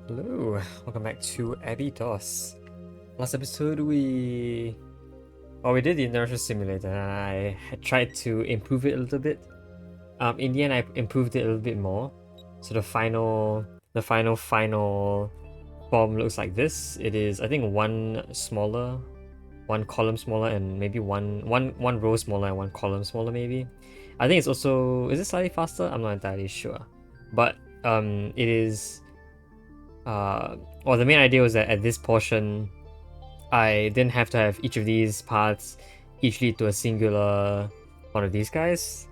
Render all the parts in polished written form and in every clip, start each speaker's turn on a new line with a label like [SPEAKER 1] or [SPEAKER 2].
[SPEAKER 1] Hello, welcome back to ABI-DOS. Last episode we did the inertia simulator and I had tried to improve it a little bit. In the end I improved it a little bit more. So the final form looks like this. It is, I think, one column smaller and maybe one row smaller and one column smaller maybe. I think it's also, is it slightly faster? I'm not entirely sure. But it is the main idea was that at this portion, I didn't have to have each of these paths each lead to a singular one of these guys.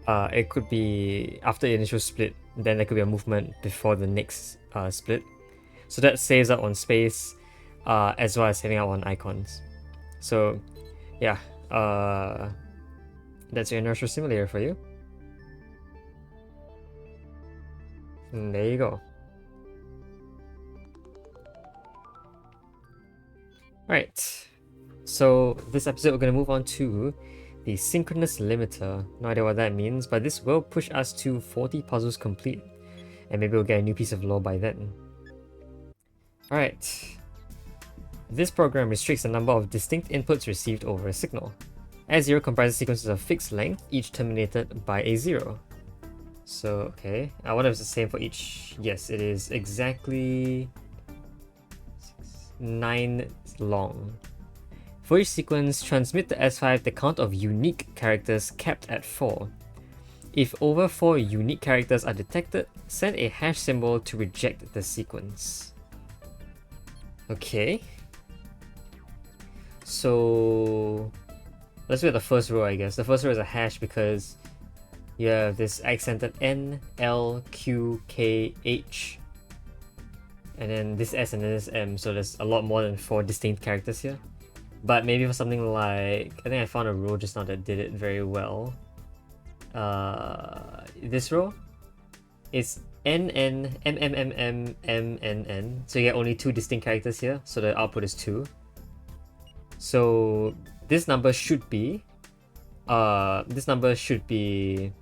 [SPEAKER 1] It could be after the initial split, then there could be a movement before the next split. So that saves up on space, as well as saving up on icons. So, yeah, that's your inertial simulator for you. And there you go. Alright, so this episode we're going to move on to the Synchronous Limiter. No idea what that means, but this will push us to 40 puzzles complete, and maybe we'll get a new piece of lore by then. Alright, this program restricts the number of distinct inputs received over a signal. A0 comprises sequences of fixed length, each terminated by a 0. So, okay, I wonder if it's the same for each. Yes, it is exactly 9 long. For each sequence, transmit to S5 the count of unique characters capped at 4. If over 4 unique characters are detected, send a hash symbol to reject the sequence. Okay. So let's look at the first row, I guess. The first row is a hash because you have this accented N, L, Q, K, H. And then this S and then this M, so there's a lot more than 4 distinct characters here. But maybe for something like, I think I found a row just now that did it very well. This row is N, N, M, M, M, M, M, N, N. So you get only 2 distinct characters here, so the output is 2. So this number should be, this number should be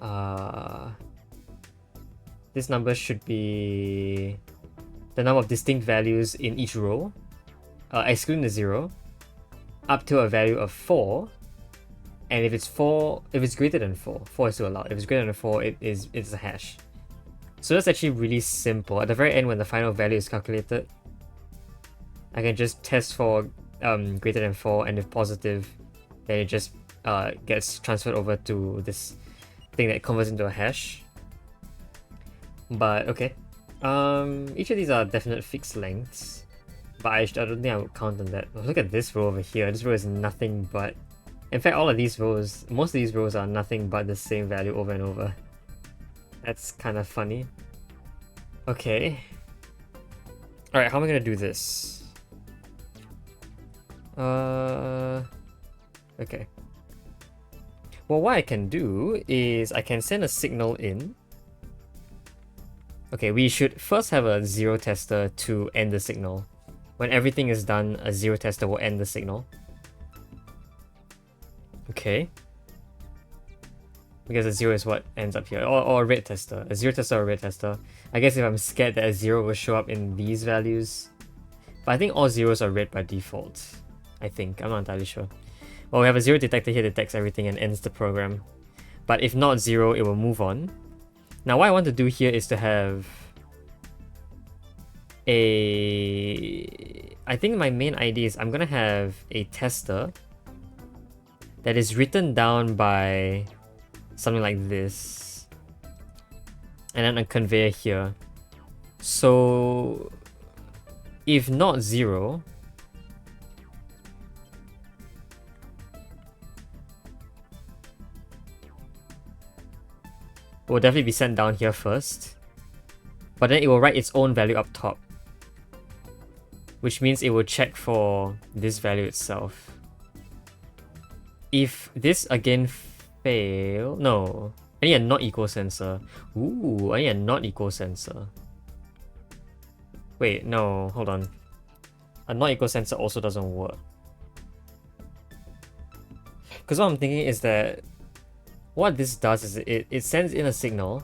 [SPEAKER 1] the number of distinct values in each row, excluding the 0, up to a value of 4. And if it's greater than 4, 4 is still allowed. If it's greater than 4, it's a hash. So that's actually really simple. At the very end, when the final value is calculated, I can just test for greater than 4, and if positive, then it just gets transferred over to this thing that converts into a hash. But okay, each of these are definite fixed lengths, but I don't think I would count on that. Look at this row over here. This row is nothing but, in fact, all of these rows, most of these rows are nothing but the same value over and over. That's kind of funny. Okay. Alright, how am I gonna do this? Okay. Well, what I can do is I can send a signal in. Okay, we should first have a 0 tester to end the signal. When everything is done, a 0 tester will end the signal. Okay. Because a 0 is what ends up here. Or a red tester. A 0 tester or a red tester. I guess if I'm scared that a 0 will show up in these values. But I think all zeros are red by default. I think. I'm not entirely sure. Well, we have a 0 detector here that detects everything and ends the program. But if not 0, it will move on. Now what I want to do here is to have I think my main idea is I'm gonna have a tester that is written down by something like this, and then a conveyor here. So if not 0, it will definitely be sent down here first, but then it will write its own value up top, which means it will check for this value itself. If this again fail, no, I need a not equal sensor. Ooh, I need a not equal sensor. Wait, no, hold on. A not equal sensor also doesn't work. Because what I'm thinking is that what this does is it sends in a signal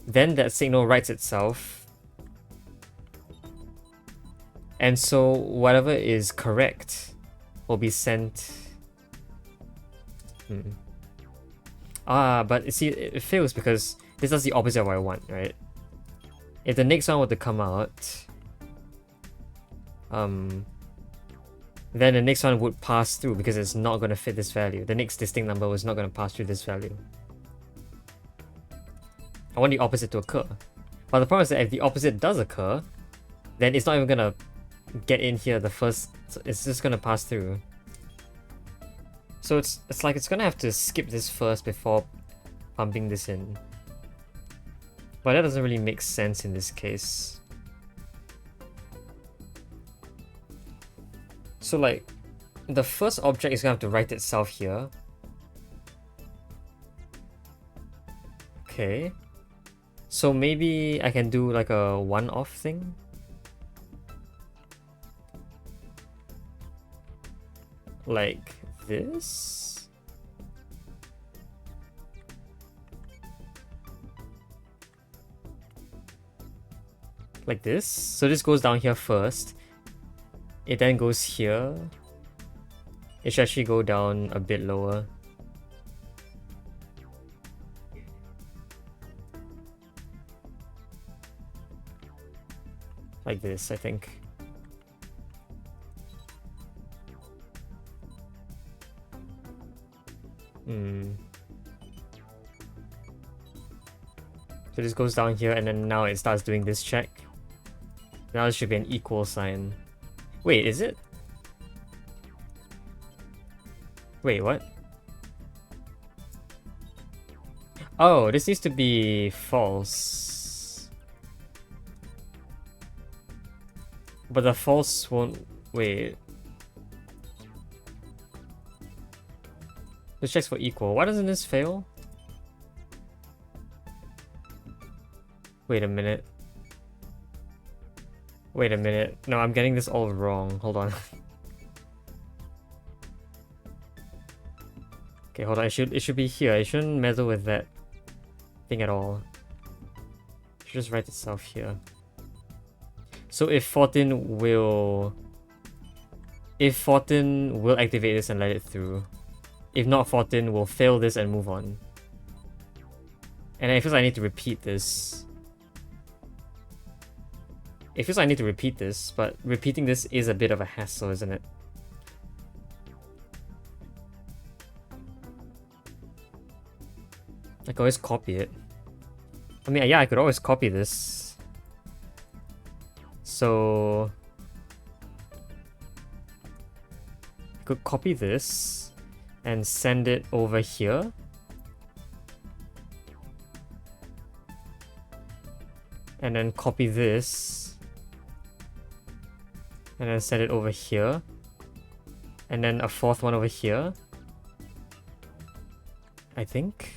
[SPEAKER 1] then that signal writes itself. And so whatever is correct will be sent. But you see, it fails because this does the opposite of what I want, right? If the next one were to come out, then the next one would pass through because it's not going to fit this value. The next distinct number was not going to pass through this value. I want the opposite to occur. But the problem is that if the opposite does occur, then it's not even going to get in here the first, it's just going to pass through. So it's like it's going to have to skip this first before pumping this in. But that doesn't really make sense in this case. So like, the first object is going to have to write itself here. Okay. So maybe I can do like a one-off thing. Like this. Like this. So this goes down here first. It then goes here. It should actually go down a bit lower. Like this, I think. So this goes down here and then now it starts doing this check. Now it should be an equal sign. Wait, is it? Wait, what? Oh, this needs to be false. But the false won't... Wait. This checks for equal. Why doesn't this fail? Wait a minute. Wait a minute. No, I'm getting this all wrong. Hold on. Okay, hold on. It should be here. It shouldn't meddle with that thing at all. It should just write itself here. So if 14 will activate this and let it through. If not, 14 will fail this and move on. And it feels like I need to repeat this. It feels like I need to repeat this, but repeating this is a bit of a hassle, isn't it? I can always copy it. I mean, yeah, I could always copy this. So... I could copy this and send it over here. And then copy this. And then set it over here. And then a fourth one over here. I think.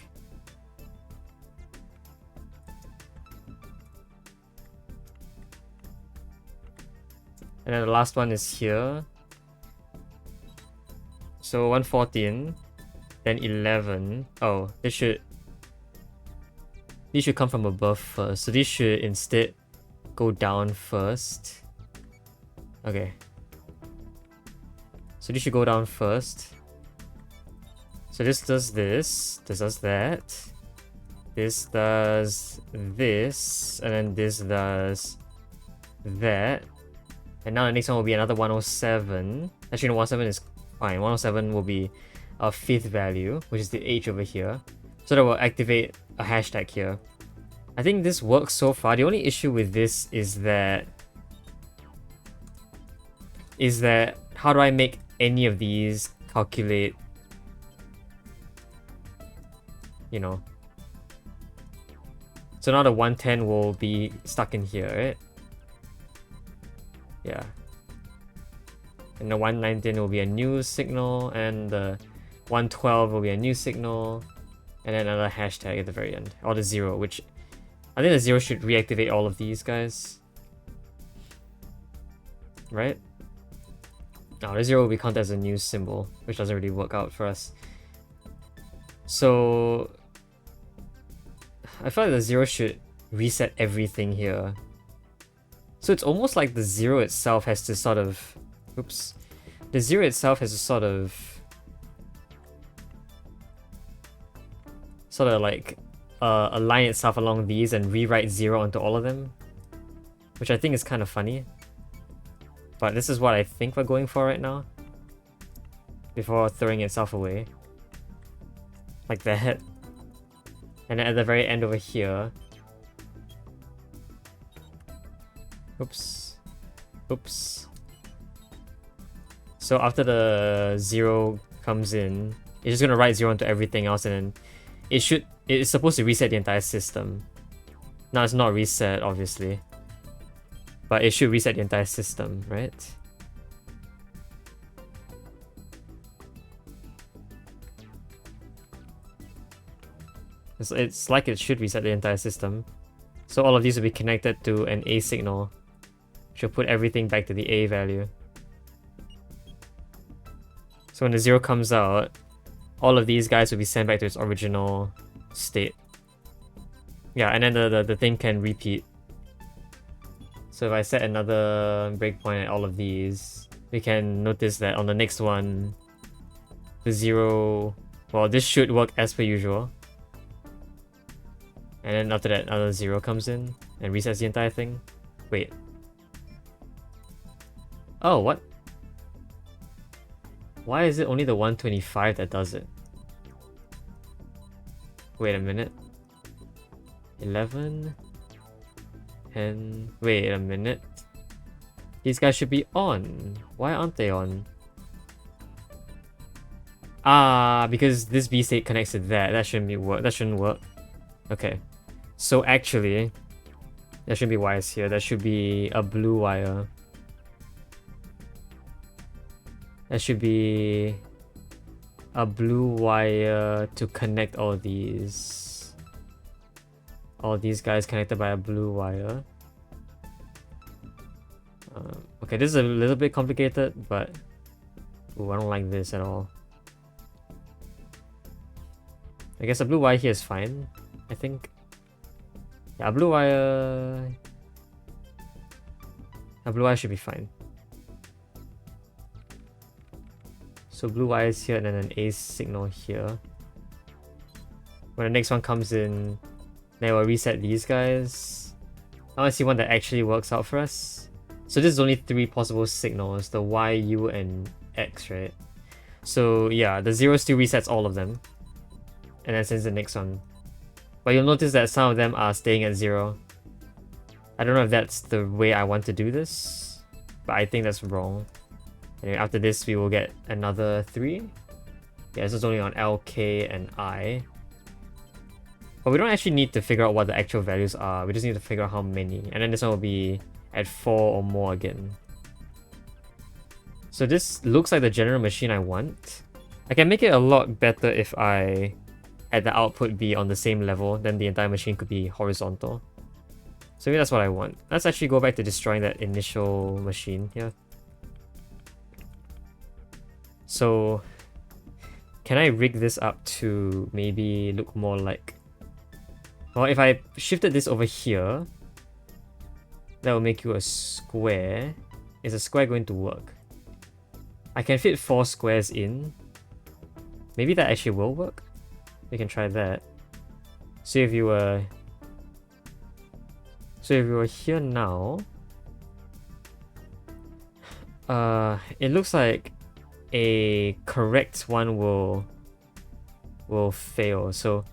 [SPEAKER 1] And then the last one is here. So 114. Then 11. Oh, these should come from above first. So these should instead go down first. Okay. So this should go down first. So this does this. This does that. This does this. And then this does that. And now the next one will be another 107. Actually, no, 107 is fine. 107 will be a fifth value, which is the H over here. So that will activate a hashtag here. I think this works so far. The only issue with this is that how do I make any of these calculate, you know? So now the 110 will be stuck in here, right? Yeah. And the 119 will be a new signal, and the 112 will be a new signal, and then another hashtag at the very end, or the 0, which I think the 0 should reactivate all of these guys. Right? Now the 0 will be counted as a new symbol, which doesn't really work out for us. So I feel like the 0 should reset everything here. So it's almost like the 0 itself has to sort of... Oops. The 0 itself has to sort of like align itself along these and rewrite 0 onto all of them. Which I think is kind of funny. But this is what I think we're going for right now. Before throwing itself away. Like that. And then at the very end over here... Oops. Oops. So after the 0 comes in, it's just gonna write 0 into everything else, and then it's supposed to reset the entire system. Now it's not reset, obviously. But it should reset the entire system, right? It's like it should reset the entire system. So all of these will be connected to an A signal. Should put everything back to the A value. So when the 0 comes out, all of these guys will be sent back to its original state. Yeah, and then the thing can repeat. So if I set another breakpoint at all of these, we can notice that on the next one, the 0... Well, this should work as per usual. And then after that, another 0 comes in and resets the entire thing. Wait. Oh, what? Why is it only the 125 that does it? Wait a minute. 11... And wait a minute. These guys should be on. Why aren't they on? Ah, because this B state connects to that. That shouldn't work. Okay. So actually, there shouldn't be wires here. There should be a blue wire. There should be a blue wire to connect all these. All these guys connected by a blue wire. Okay, this is a little bit complicated, but ooh, I don't like this at all. I guess a blue wire here is fine, I think. Yeah, a blue wire should be fine. So blue wire is here and then an A signal here. When the next one comes in, then we'll reset these guys. I want to see one that actually works out for us. So this is only 3 possible signals, the Y, U, and X, right? So yeah, the 0 still resets all of them. And then sends the next one. But you'll notice that some of them are staying at 0. I don't know if that's the way I want to do this, but I think that's wrong. Anyway, after this we will get another 3. Yeah, this is only on L, K, and I. But we don't actually need to figure out what the actual values are, we just need to figure out how many. And then this one will be at 4 or more again. So this looks like the general machine I want. I can make it a lot better if I had the output be on the same level, then the entire machine could be horizontal. So maybe that's what I want. Let's actually go back to destroying that initial machine here. So can I rig this up to maybe look more like... Well, if I shifted this over here, that will make you a square. Is a square going to work? I can fit 4 squares in. Maybe that actually will work. We can try that. So if you were here now, it looks like a correct one will fail. So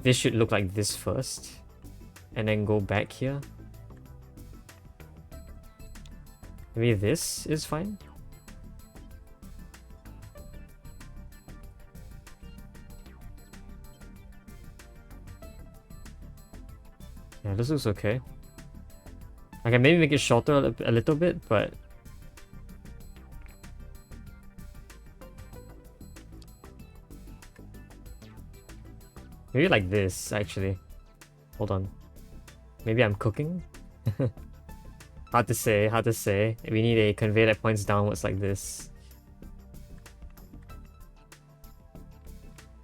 [SPEAKER 1] this should look like this first, and then go back here. Maybe this is fine. Yeah, this looks okay. I can maybe make it shorter a little bit, but maybe like this, actually. Hold on. Maybe I'm cooking? Hard to say, hard to say. We need a conveyor that points downwards like this.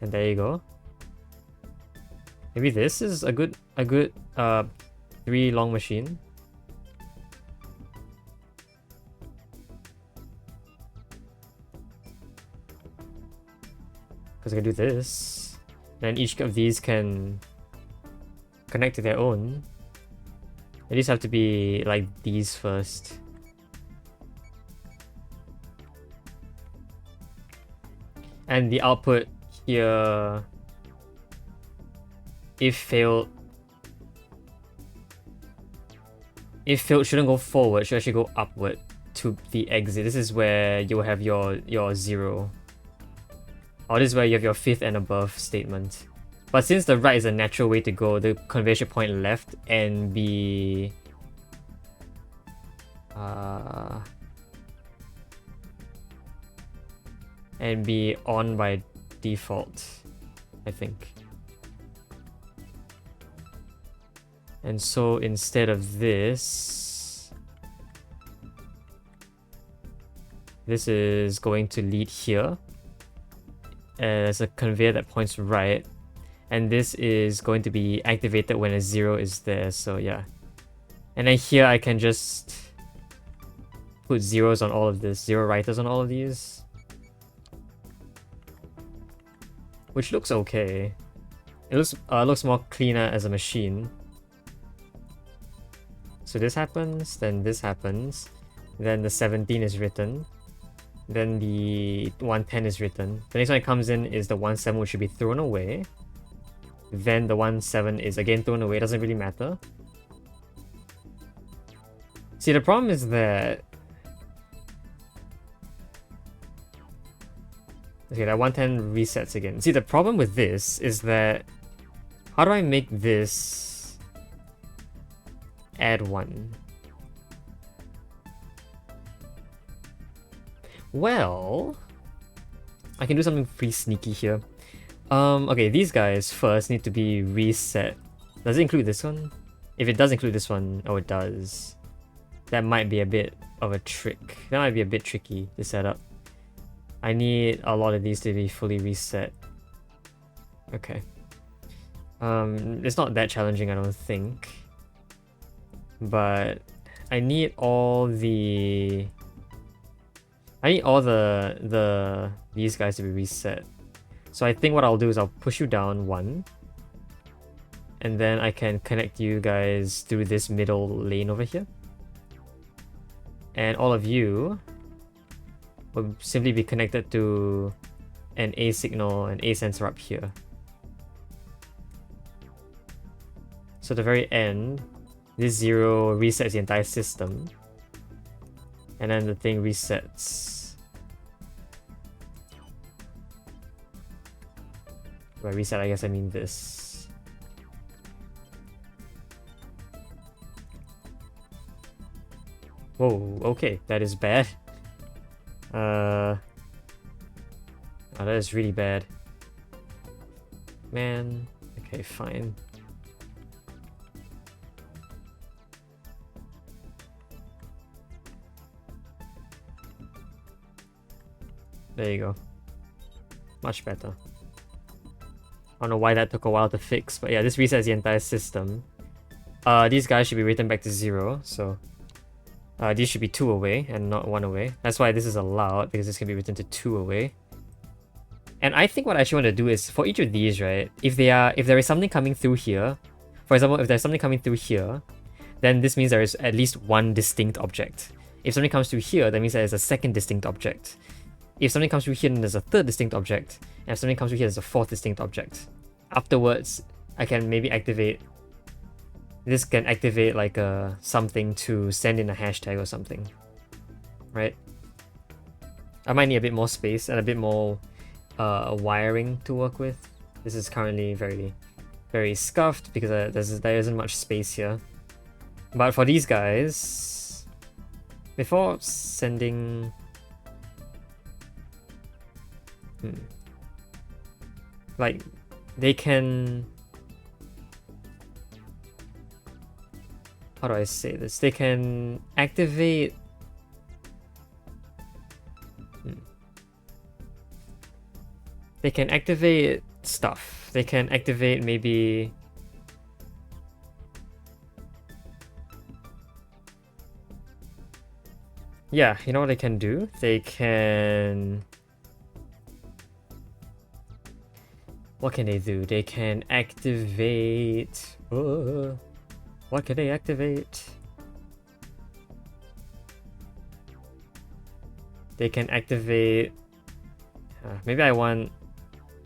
[SPEAKER 1] And there you go. Maybe this is a good 3 long machine. Because I can do this. Then each of these can connect to their own. They just have to be like these first. And the output here, if failed shouldn't go forward, should actually go upward to the exit. This is where you'll have your 0. Or this is where you have your 5th and above statement. But since the right is a natural way to go, the conveyor should point left and be on by default, I think. And so instead of this is going to lead here as a conveyor that points right, and this is going to be activated when a 0 is there, so yeah. And then here I can just put zeros on all of this, 0 writers on all of these, which looks okay. It looks more cleaner as a machine. So this happens, then this happens, then the 17 is written, then the 110 is written. The next one that comes in is the 17, which should be thrown away. Then the 17 is again thrown away, doesn't really matter. See, the problem is that... Okay, that 110 resets again. See, the problem with this is that... How do I make this... add 1? Well... I can do something pretty sneaky here. Okay, these guys first need to be reset. Does it include this one? If it does include this one, oh it does. That might be a bit of a trick. That might be a bit tricky to set up. I need a lot of these to be fully reset. Okay. It's not that challenging, I don't think. But I need all the... these guys to be reset. So I think what I'll do is I'll push you down 1. And then I can connect you guys through this middle lane over here. And all of you will simply be connected to an A signal, an A sensor up here. So at the very end, this 0 resets the entire system. And then the thing resets. By reset, I guess I mean this. Whoa, okay, that is bad. Oh, that is really bad. Man, okay, fine. There you go. Much better. I don't know why that took a while to fix, but yeah, this resets the entire system. These guys should be written back to 0, so these should be 2 away and not 1 away. That's why this is allowed, because this can be written to 2 away. And I think what I actually want to do is, for each of these, right, if there is something coming through here, for example, if there's something coming through here, then this means there is at least 1 distinct object. If something comes through here, that means there is a 2nd distinct object. If something comes through here, then there's a 3rd distinct object. And if something comes through here, there's a 4th distinct object. Afterwards, I can maybe activate... This can activate like something to send in a hashtag or something. Right? I might need a bit more space and a bit more wiring to work with. This is currently very, very scuffed because there isn't much space here. But for these guys, before sending... Like, they can... How do I say this? They can activate... They can activate stuff. They can activate maybe Yeah, you know what they can do? They can... What can they do? They can activate... what can they activate? They can activate... maybe I want...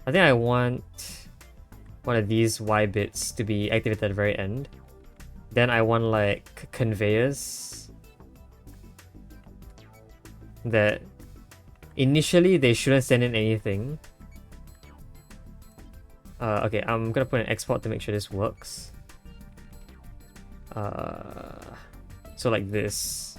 [SPEAKER 1] I think I want one of these Y bits to be activated at the very end. Then I want like conveyors that initially they shouldn't send in anything. Okay, I'm gonna put an export to make sure this works. So like this.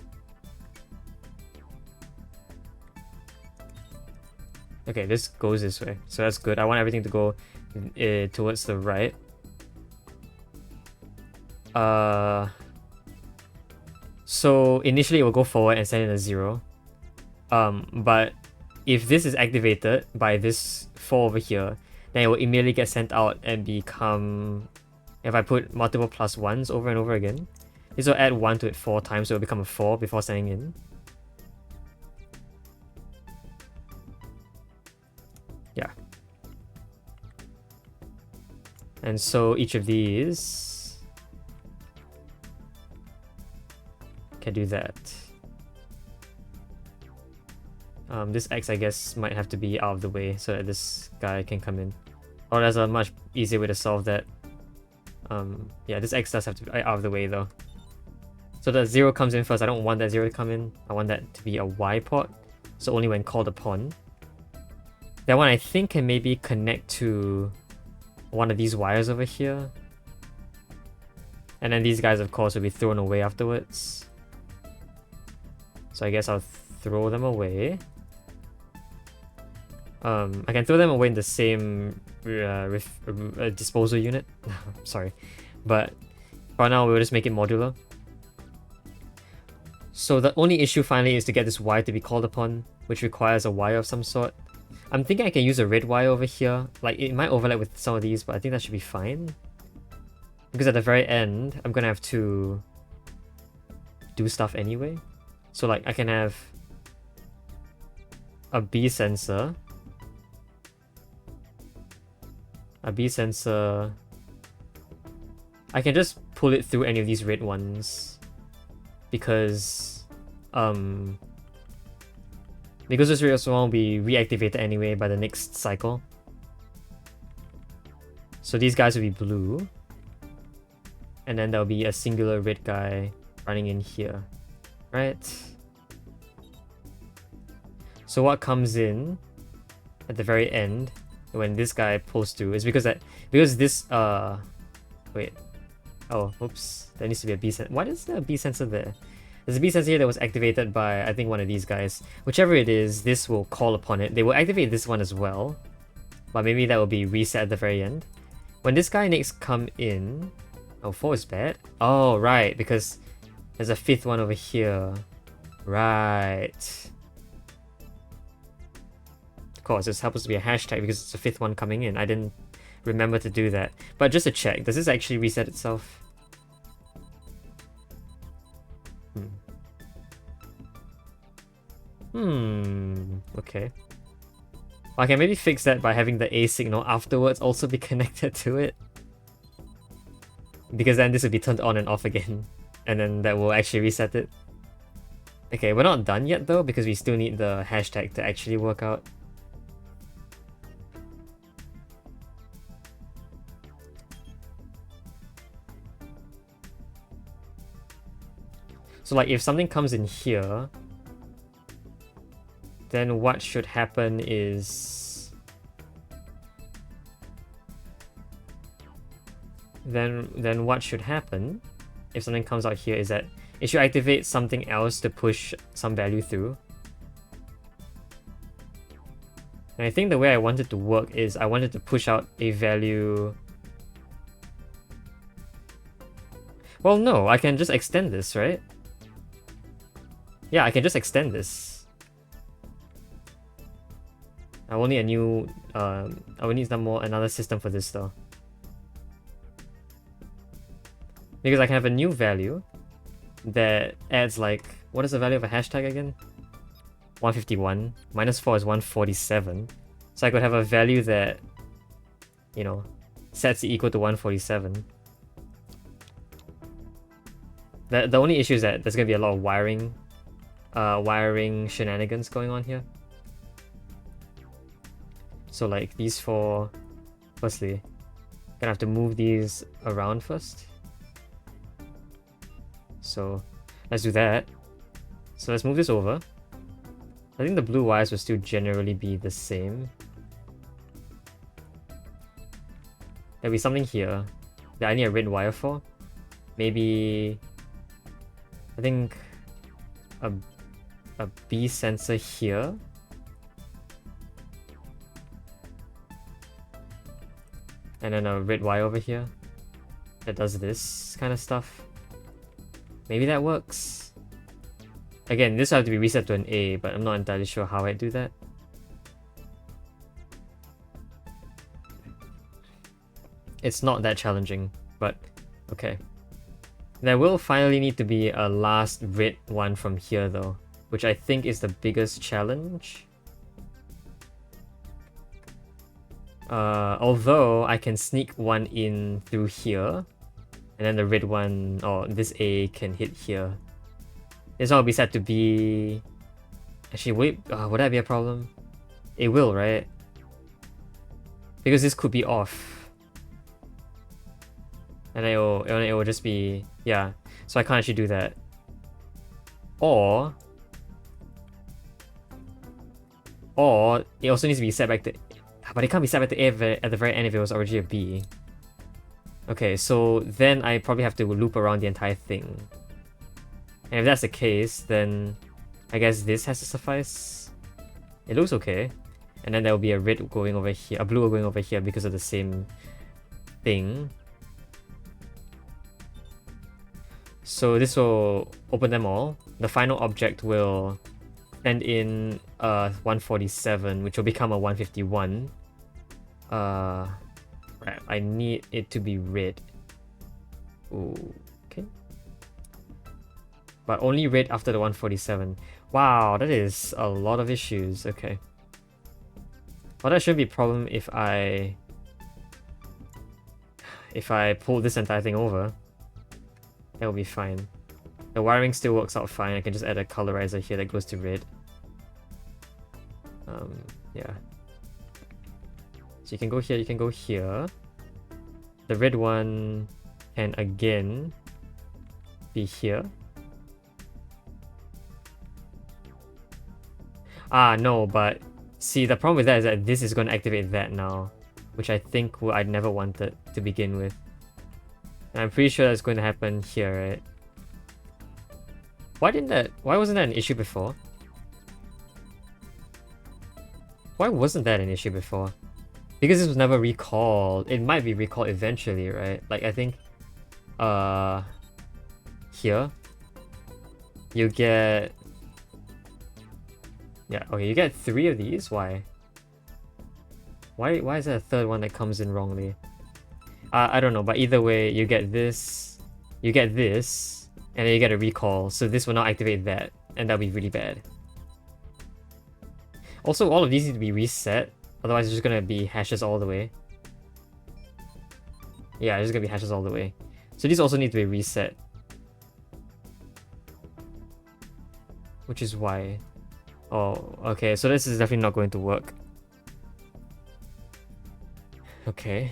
[SPEAKER 1] Okay, this goes this way, so that's good. I want everything to go towards the right. So initially it will go forward and send in a 0. But if this is activated by this 4 over here, then it will immediately get sent out and become... If I put multiple +1s over and over again, this will add 1 to it 4 times, so it will become a 4 before sending in. Yeah. And so each of these can do that. This X, I guess, might have to be out of the way so that this guy can come in. Or there's a much easier way to solve that. Yeah, this X does have to be out of the way though. So the 0 comes in first. I don't want that 0 to come in. I want that to be a Y port. So only when called upon. That one I think can maybe connect to one of these wires over here. And then these guys, of course, will be thrown away afterwards. So I guess I'll throw them away. I can throw them away in the same disposal unit. Sorry. But for now, we'll just make it modular. So the only issue finally is to get this wire to be called upon, which requires a wire of some sort. I'm thinking I can use a red wire over here. Like, it might overlap with some of these, but I think that should be fine. Because at the very end, I'm gonna have to do stuff anyway. So like, I can have a B sensor. A B sensor. I can just pull it through any of these red ones. Because this red one will be reactivated anyway by the next cycle. So these guys will be blue. And then there'll be a singular red guy running in here. Right? So what comes in at the very end when this guy pulls through is because this wait. Oh, oops. There needs to be a B sensor. Why is there a B sensor there? There's a B sensor here that was activated by, I think, one of these guys. Whichever it is, this will call upon it. They will activate this one as well. But maybe that will be reset at the very end. When this guy next come in... Oh, 4 is bad? Oh, right. Because there's a 5th one over here. Right. Of course, it's supposed to be a hashtag because it's the 5th one coming in. I didn't remember to do that. But just to check, does this actually reset itself? Okay. Well, I can maybe fix that by having the A signal afterwards also be connected to it. Because then this will be turned on and off again. And then that will actually reset it. Okay, we're not done yet though, because we still need the hashtag to actually work out. So like if something comes in here, then what should happen is... Then what should happen if something comes out here is that it should activate something else to push some value through. And I think the way I want it to work is I wanted to push out a value... Well, no, I can just extend this, right? Yeah, I can just extend this. I will need a new... I will need another system for this though. Because I can have a new value. that adds like, what is the value of a hashtag again? 151. Minus 4 is 147. So I could have a value that, you know, sets it equal to 147. The only issue is that there's gonna be a lot of wiring shenanigans going on here. So like these four, firstly, gonna have to move these around first. So let's do that. So let's move this over. I think the blue wires will still generally be the same. There'll be something here that I need a red wire for. Maybe, I think a B sensor here. And then a red wire over here that does this kind of stuff. Maybe that works. Again, this will have to be reset to an A, but I'm not entirely sure how I do that. It's not that challenging, but okay. There will finally need to be a last red one from here though, which I think is the biggest challenge. Although I can sneak one in through here, and then the red one, or this A can hit here. This one will be set to be... Actually, wait, would that be a problem? It will, right? Because this could be off. And it will just be... Yeah, so I can't actually do that. Or it also needs to be set back to... But it can't be set back to A at the very end if it was originally a B. Okay, so then I probably have to loop around the entire thing. And if that's the case, then I guess this has to suffice. It looks okay. And then there will be a red going over here, a blue going over here because of the same thing. So this will open them all. The final object will send in 147, which will become a 151. Right, I need it to be red. Okay. But only red after the 147. Wow, that is a lot of issues. Okay. Well, that shouldn't be a problem if I pull this entire thing over. That will be fine. The wiring still works out fine. I can just add a colorizer here that goes to red. Yeah. So you can go here, you can go here. The red one can again be here. Ah, no, but see, the problem with that is that this is going to activate that now, which I think I'd never wanted to begin with. And I'm pretty sure that's going to happen here, right? Why wasn't that an issue before? Why wasn't that an issue before? Because this was never recalled. It might be recalled eventually, right? Like, I think, here, you get... Yeah, okay, you get 3 of these? Why? Why is there a third one that comes in wrongly? I don't know, but either way, you get this, and then you get a recall, so this will not activate that, and that'll be really bad. Also, all of these need to be reset, otherwise it's just gonna be hashes all the way. Yeah, it's just gonna be hashes all the way. So these also need to be reset. Which is why... Oh, okay, so this is definitely not going to work. Okay.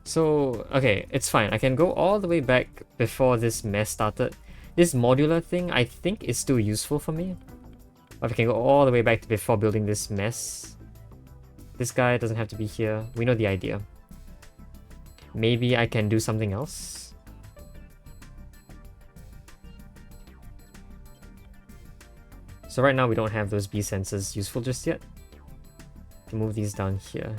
[SPEAKER 1] So, okay, it's fine. I can go all the way back before this mess started. This modular thing, I think, is still useful for me. But I can go all the way back to before building this mess. This guy doesn't have to be here. We know the idea. Maybe I can do something else. So right now we don't have those B sensors useful just yet. Can move these down here.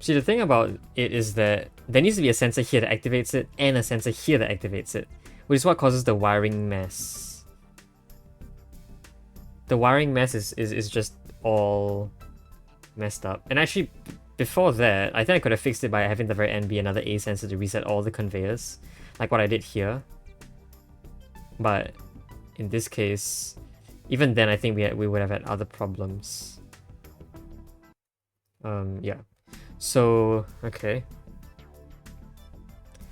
[SPEAKER 1] See, the thing about it is that there needs to be a sensor here that activates it and a sensor here that activates it, which is what causes the wiring mess. the wiring mess is just all messed up. And actually, before that, I think I could have fixed it by having the very end be another A sensor to reset all the conveyors, like what I did here. But in this case, even then, I think we would have had other problems. Yeah. So, okay.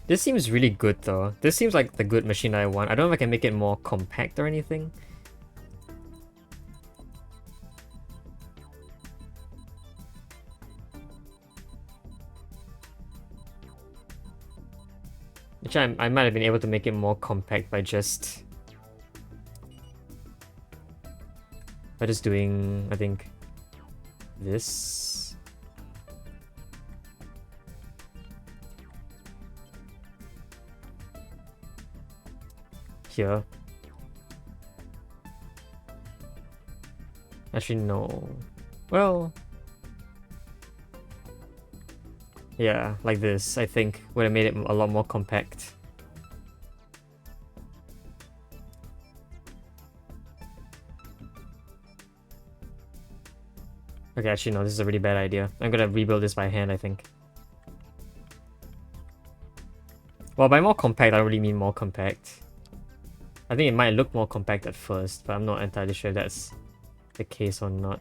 [SPEAKER 1] This seems really good though. This seems like the good machine I want. I don't know if I can make it more compact or anything. Actually, I might have been able to make it more compact by just doing, I think, this. Here. Actually, no. Well, yeah, like this, I think, would have made it a lot more compact. Okay, actually, no, this is a really bad idea. I'm gonna rebuild this by hand, I think. Well, by more compact, I don't really mean more compact. I think it might look more compact at first, but I'm not entirely sure if that's the case or not.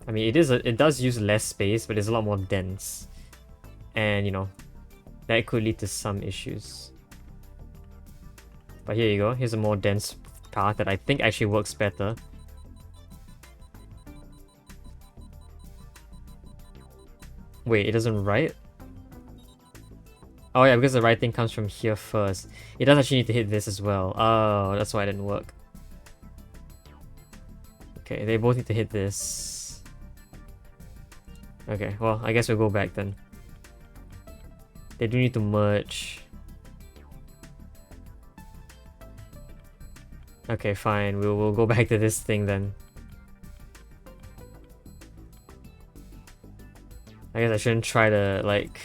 [SPEAKER 1] I mean, it does use less space, but it's a lot more dense. And, you know, that could lead to some issues. But here you go. Here's a more dense path that I think actually works better. Wait, it doesn't write? Oh yeah, because the writing comes from here first. It does actually need to hit this as well. Oh, that's why it didn't work. Okay, they both need to hit this. Okay, well, I guess we'll go back then. They do need to merge. Okay, fine. We'll go back to this thing then. I guess I shouldn't try to, like,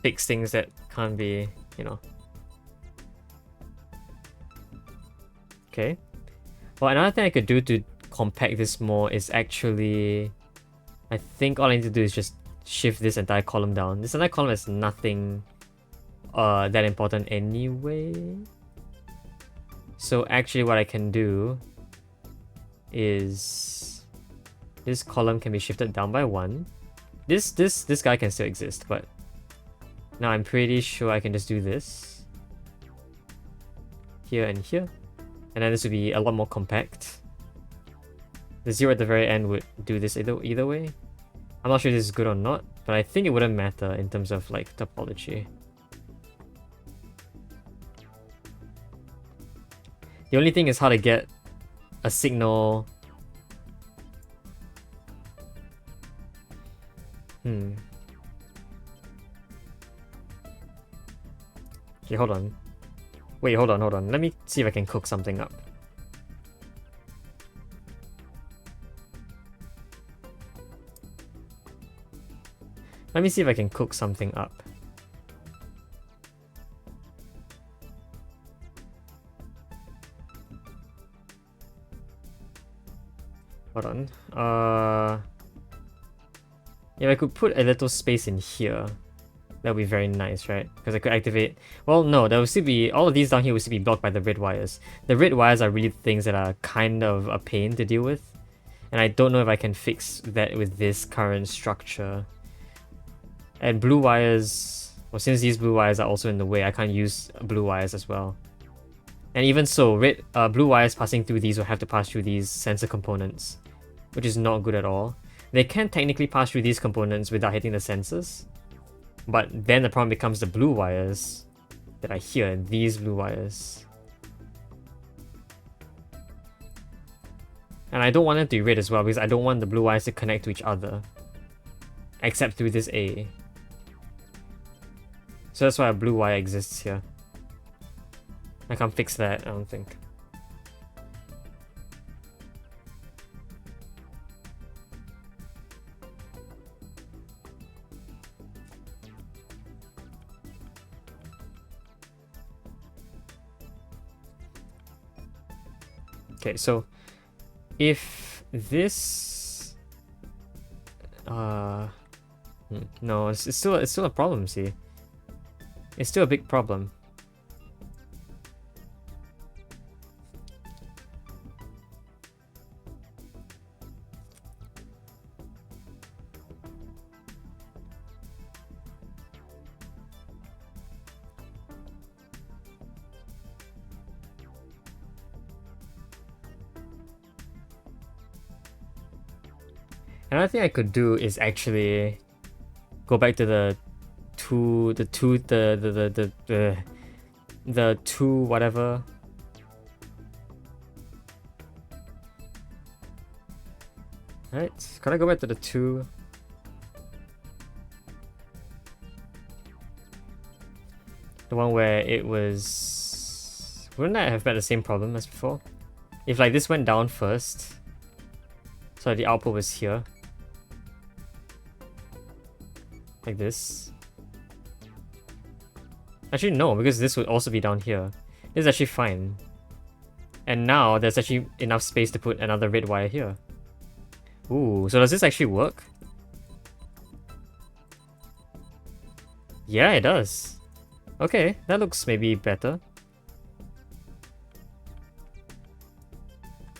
[SPEAKER 1] fix things that can't be, you know. Okay. Well, another thing I could do to compact this more is actually... I think all I need to do is just shift this entire column down. This entire column has nothing that important anyway. So actually what I can do is... this column can be shifted down by 1. This guy can still exist, but now I'm pretty sure I can just do this. Here and here. And then this would be a lot more compact. The 0 at the very end would do this either way. I'm not sure if this is good or not, but I think it wouldn't matter in terms of like topology. The only thing is how to get a signal. Okay, hold on. Wait, hold on. Let me see if I can cook something up. Let me see if I can cook something up. Hold on. Yeah, I could put a little space in here. That would be very nice, right? Because I could activate... Well, no, there will still be... all of these down here will still be blocked by the red wires. The red wires are really things that are kind of a pain to deal with. And I don't know if I can fix that with this current structure. And blue wires... well, since these blue wires are also in the way, I can't use blue wires as well. And even so, blue wires passing through these will have to pass through these sensor components, which is not good at all. They can technically pass through these components without hitting the sensors, but then the problem becomes the blue wires that are here, these blue wires. And I don't want them to be red as well, because I don't want the blue wires to connect to each other, except through this A. So that's why a blue wire exists here. I can't fix that, I don't think. Okay, so if this no, it's still a problem, see. It's still a big problem. Another thing I could do is actually go back to the two whatever. Right? Can I go back to the 2? The one where it was... Wouldn't that have had the same problem as before? If like this went down first, so the output was here. Like this. Actually no, because this would also be down here. This is actually fine. And now there's actually enough space to put another red wire here. Ooh, so does this actually work? Yeah, it does. Okay, that looks maybe better.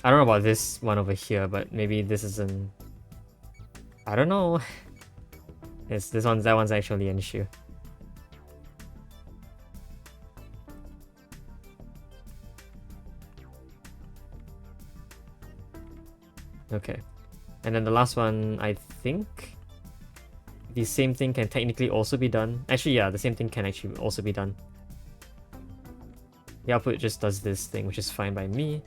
[SPEAKER 1] I don't know about this one over here, but maybe this isn't... I don't know. That one's actually an issue. Okay. And then the last one, I think the same thing can technically also be done. Actually, yeah, the same thing can actually also be done. The output just does this thing, which is fine by me.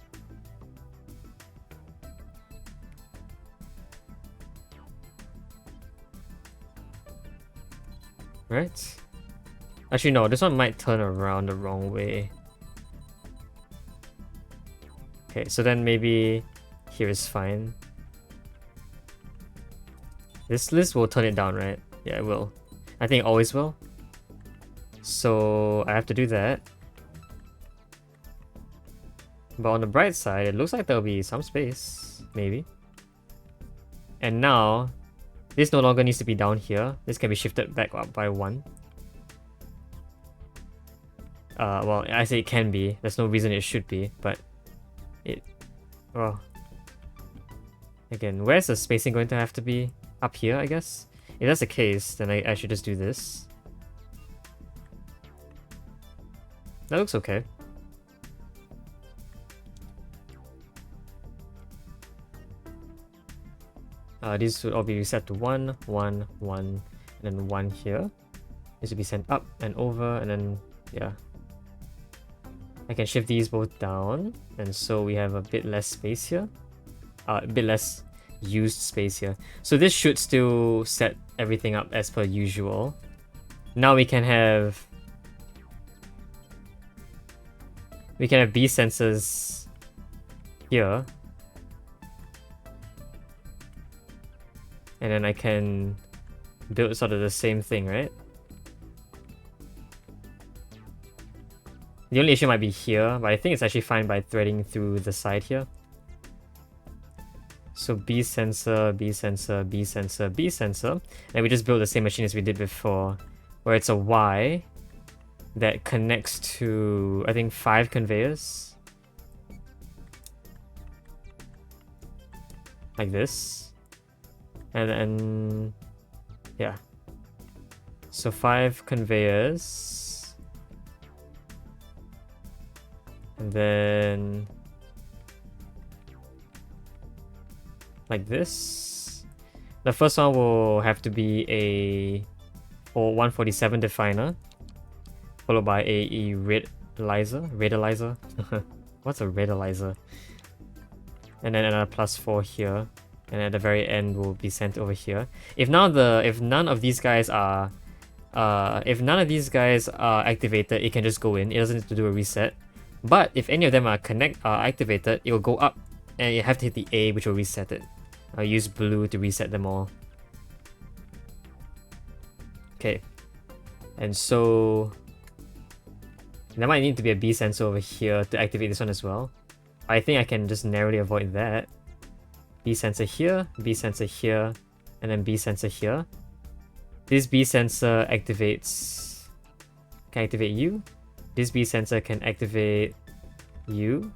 [SPEAKER 1] Right? Actually, no, this one might turn around the wrong way. Okay, so then maybe here is fine. This list will turn it down, right? Yeah, it will. I think it always will. So I have to do that. But on the bright side, it looks like there'll be some space, maybe. And now, this no longer needs to be down here. This can be shifted back up by 1. Well, I say it can be. There's no reason it should be, but it... Well... Again, where's the spacing going to have to be? Up here, I guess? If that's the case, then I should just do this. That looks okay. These would all be reset to 1, 1, 1, and then 1 here. This would be sent up and over, and then, yeah. I can shift these both down, and so we have a bit less space here. A bit less used space here. So this should still set everything up as per usual. Now we can have B sensors here. And then I can build sort of the same thing, right? The only issue might be here, but I think it's actually fine by threading through the side here. So B sensor, B sensor, B sensor, B sensor. And we just build the same machine as we did before, where it's a Y that connects to, I think, 5 conveyors. Like this. And then, yeah. So 5 conveyors. And then... like this. The first one will have to be a 147 definer, followed by a radializer. What's a radializer? And then another +4 here, and at the very end will be sent over here. If none of these guys are activated, it can just go in. It doesn't need to do a reset. But if any of them are activated, it will go up, and you have to hit the A, which will reset it. I'll use blue to reset them all. Okay. And so... there might need to be a B sensor over here to activate this one as well. I think I can just narrowly avoid that. B sensor here, B sensor here, and then B sensor here. This B sensor activates, can activate U. This B sensor can activate U.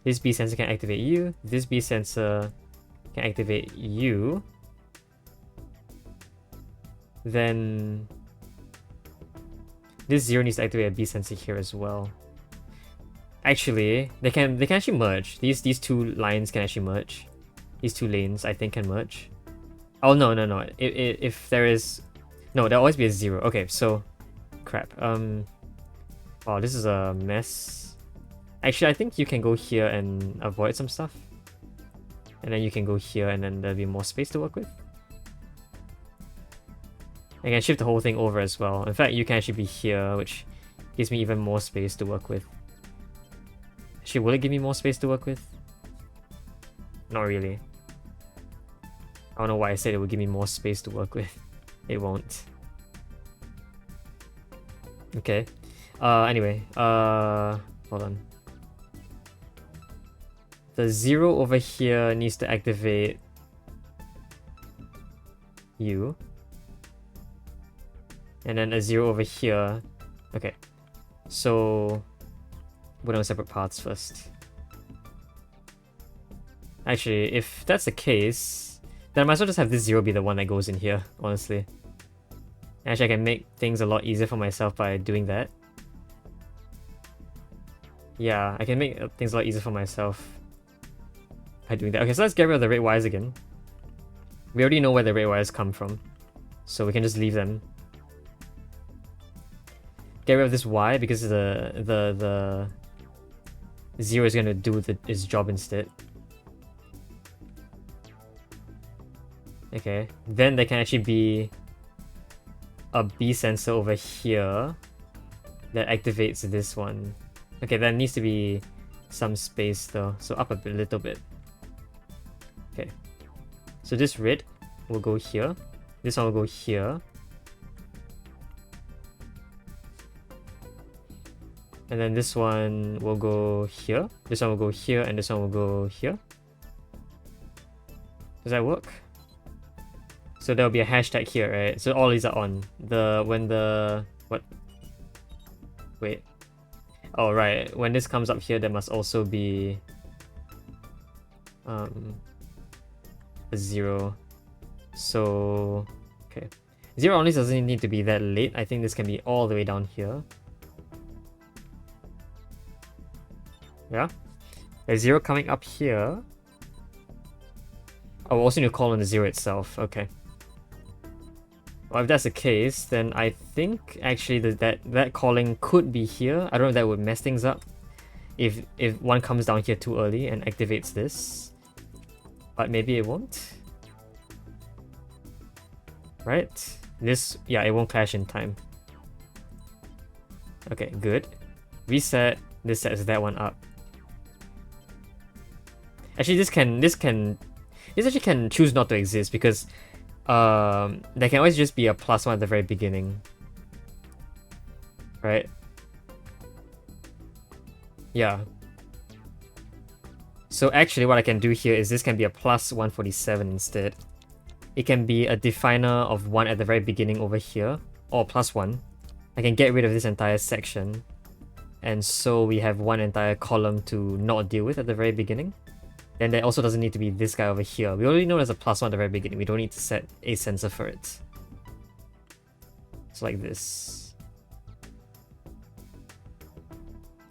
[SPEAKER 1] This B sensor can activate U. This B sensor can activate U. Then this 0 needs to activate a B sensor here as well. Actually, they can actually merge. These two lines can actually merge. These two lanes I think can merge. Oh no. If there is, no, there'll always be a 0. Okay, so crap. Wow, this is a mess. Actually, I think you can go here and avoid some stuff. And then you can go here and then there'll be more space to work with. I can shift the whole thing over as well. In fact, you can actually be here, which gives me even more space to work with. Actually, will it give me more space to work with? Not really. I don't know why I said it would give me more space to work with. It won't. Okay. Anyway, hold on. The 0 over here needs to activate U. And then a 0 over here. Okay. So put on separate paths first. Actually, if that's the case, then I might as well just have this 0 be the one that goes in here, honestly. Actually, I can make things a lot easier for myself by doing that. Yeah, I can make things a lot easier for myself by doing that. Okay, so let's get rid of the red wires again. We already know where the red wires come from, so we can just leave them. Get rid of this Y because the 0 is going to do its job instead. Okay, then there can actually be a B sensor over here that activates this one. Okay, there needs to be some space though, so up a little bit. Okay, so this red will go here, this one will go here, and then this one will go here, this one will go here, and this one will go here. Does that work? So there'll be a hashtag here, right? So all these are on. What? Wait. Oh, right. When this comes up here, there must also be a 0. So, okay. 0 only doesn't need to be that late. I think this can be all the way down here. Yeah. There's 0 coming up here. Oh, we also need to call on the 0 itself. Okay. Well, if that's the case, then I think actually that calling could be here. I don't know if that would mess things up if one comes down here too early and activates this, but maybe it won't. Right? This, yeah, it won't clash in time. Okay, good. Reset. This sets that one up. Actually, this actually can choose not to exist because there can always just be a +1 at the very beginning, right? Yeah. So actually what I can do here is this can be a +147 instead. It can be a definer of 1 at the very beginning over here, or +1. I can get rid of this entire section, and so we have one entire column to not deal with at the very beginning. Then there also doesn't need to be this guy over here. We already know there's a +1 at the very beginning. We don't need to set a sensor for it. It's like this.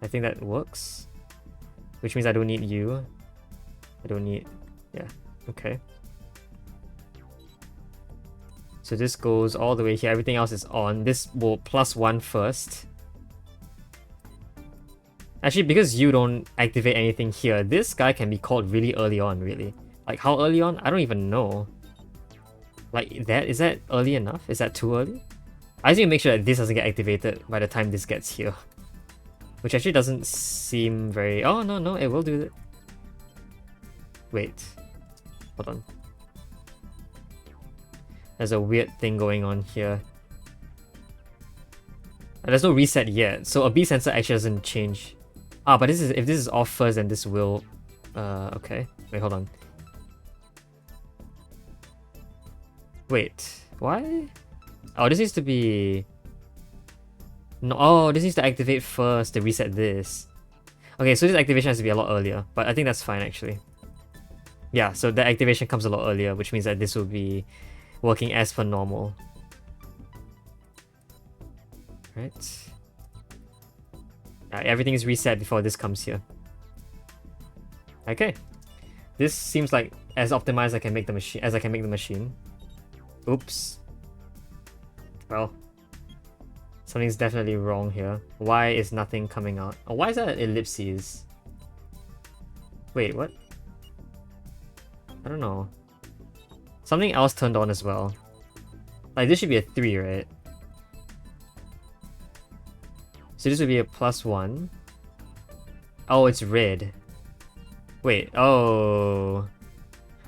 [SPEAKER 1] I think that works. Which means I don't need you. I don't need... yeah, okay. So this goes all the way here. Everything else is on. This will +1 first. Actually, because you don't activate anything here, this guy can be called really early on, really. Like, how early on? I don't even know. Like, is that early enough? Is that too early? I just need to make sure that this doesn't get activated by the time this gets here. Which actually doesn't seem very... oh, no, it will do it. Wait. Hold on. There's a weird thing going on here. And there's no reset yet, so a B sensor actually doesn't change Ah, but if this is off first, then this will... okay. Wait, hold on. Wait, why? Oh, this needs to be... No, oh, this needs to activate first to reset this. Okay, so this activation has to be a lot earlier, but I think that's fine actually. Yeah, so the activation comes a lot earlier, which means that this will be working as per normal. Right. Everything is reset before this comes here. Okay. This seems like as optimized as I can make the machine. Oops. Well, something's definitely wrong here. Why is nothing coming out? Oh, why is that an ellipses? Wait, what? I don't know. Something else turned on as well. Like, this should be a 3, right? So this would be a +1. Oh, it's red. Wait, oh.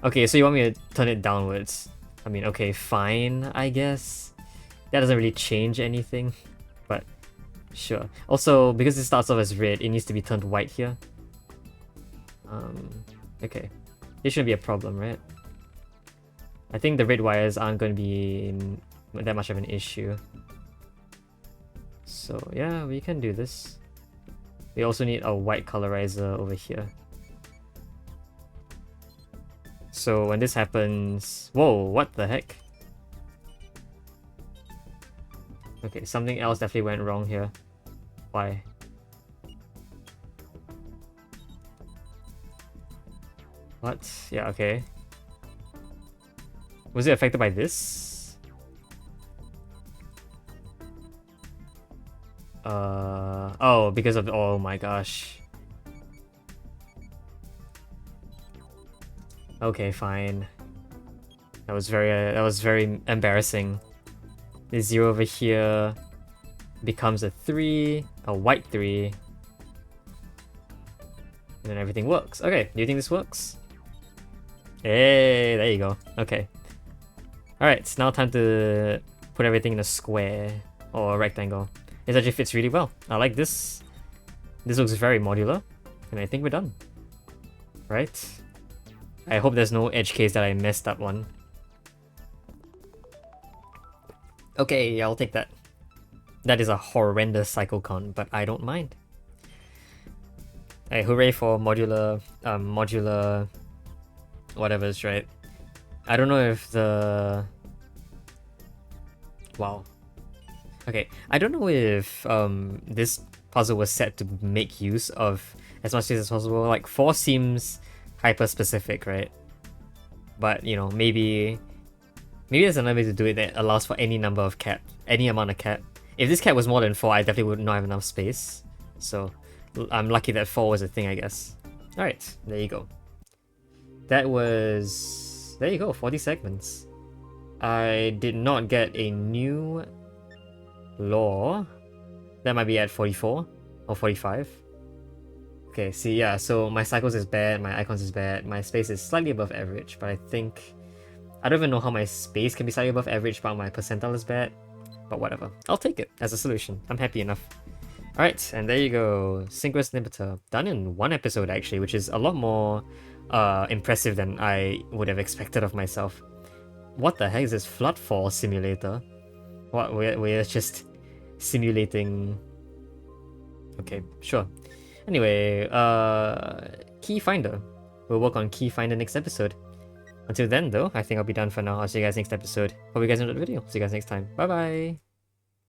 [SPEAKER 1] Okay, so you want me to turn it downwards. I mean, okay, fine, I guess. That doesn't really change anything, but sure. Also, because it starts off as red, it needs to be turned white here. Okay. This shouldn't be a problem, right? I think the red wires aren't going to be that much of an issue. So yeah, we can do this. We also need a white colorizer over here. So when this happens... Whoa, what the heck? Okay, something else definitely went wrong here. Why? What? Yeah, okay. Was it affected by this? Oh, because of... Oh my gosh. Okay, fine. That was very embarrassing. The 0 over here becomes a 3, a white 3. And then everything works. Okay, do you think this works? Hey, there you go. Okay. Alright, it's now time to put everything in a square or a rectangle. This actually fits really well. I like this. This looks very modular. And I think we're done. Right? I hope there's no edge case that I messed up on. Okay, I'll take that. That is a horrendous cycle count, but I don't mind. Hey, hooray for modular, whatever's right. I don't know if the... Wow. Okay, I don't know if this puzzle was set to make use of as much space as possible. Like, 4 seems hyper-specific, right? But, you know, maybe there's another way to do it that allows for any number of cat, any amount of cat. If this cat was more than 4, I definitely would not have enough space. So, I'm lucky that 4 was a thing, I guess. Alright, there you go. That was... There you go, 40 segments. I did not get a new law. That might be at 44 or 45. Okay, see, yeah, so my cycles is bad, my icons is bad, my space is slightly above average, but I think... I don't even know how my space can be slightly above average, but my percentile is bad. But whatever. I'll take it as a solution. I'm happy enough. Alright, and there you go. Synchronous Limiter. Done in 1 episode, actually, which is a lot more impressive than I would have expected of myself. What the heck is this floodfall simulator? What, we're just simulating... Okay, sure. Anyway, Key Finder. We'll work on Key Finder next episode. Until then, though, I think I'll be done for now. I'll see you guys next episode. Hope you guys enjoyed the video. See you guys next time. Bye bye!